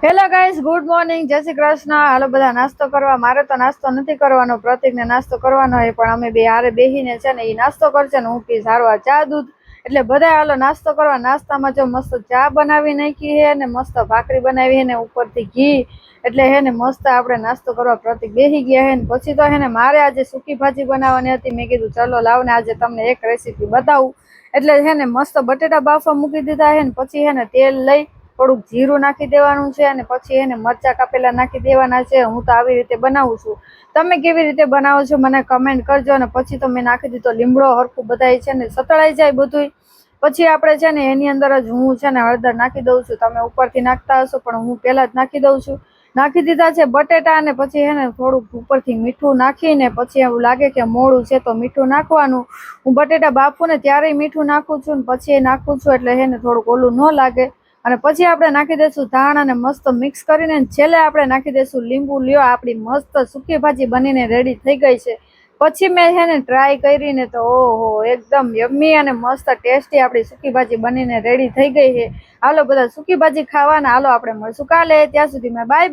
Hello guys, good morning, જય શ્રી કૃષ્ણ. હાલો બધા નાસ્તો કરવા. મારે તો નાસ્તો નથી કરવાનો, પ્રતિકને નાસ્તો કરવાનો હોય, પણ અમે બે હારે બેહીને છે ને એ નાસ્તો કરશે ને હું પીશ હારવા ચા દૂધ. એટલે બધા હાલો નાસ્તો કરવા. નાસ્તામાં જો મસ્ત ચા બનાવી નાખી હે ને મસ્ત ભાખરી બનાવી હે ને ઉપરથી ઘી, એટલે હે ને મસ્ત આપણે નાસ્તો કરવા પ્રતિક બેસી ગયા હે ને પછી તો હે ને મારે આજે સૂકી ભાજી બનાવવાની હતી. મેં કીધું ચલો લાવને આજે તમને એક રેસીપી બતાવું. એટલે હે ને મસ્ત બટેટા બાફવા મૂકી દીધા હે ને પછી હે ને તેલ લઈ થોડુંક જીરું નાખી દેવાનું છે અને પછી એને મરચા કાપેલા નાખી દેવાના છે. હું તો આવી રીતે બનાવું છું. તમે કેવી રીતે બનાવો છો મને કમેન્ટ કરજો. અને પછી તો મેં નાખી દીધો લીમડો, હરખું બધાય છે ને સતળાઈ જાય બધું. પછી આપણે છે ને એની અંદર જ હું છે ને હળદર નાખી દઉં છું. તમે ઉપરથી નાખતા હશો પણ હું પહેલા જ નાખી દઉં છું. નાખી દીધા છે બટેટા અને પછી હે ને થોડુંક ઉપરથી મીઠું નાખીને પછી એવું લાગે કે મોડું છે તો મીઠું નાખવાનું. હું બટેટા બાફું ને ત્યારે મીઠું નાખું છું ને પછી નાખું છું, એટલે હે ને થોડુંક ઓલું ન લાગે. અને પછી આપણે નાખી દઈશું ધાણ અને મસ્ત મિક્સ કરીને છેલ્લે આપણે નાખી દઈશું લીંબુ. લ્યો, આપણી મસ્ત સૂકી ભાજી બનીને રેડી થઈ ગઈ છે. પછી મેં છે ને ટ્રાય કરીને તો ઓહો એકદમ યમ્મી અને મસ્ત ટેસ્ટી આપણી સૂકી ભાજી બનીને રેડી થઈ ગઈ છે. હાલો બધા સૂકી ભાજી ખાવાના. હાલો આપણે મળશું કાલે. ત્યાં સુધી બાય બાય.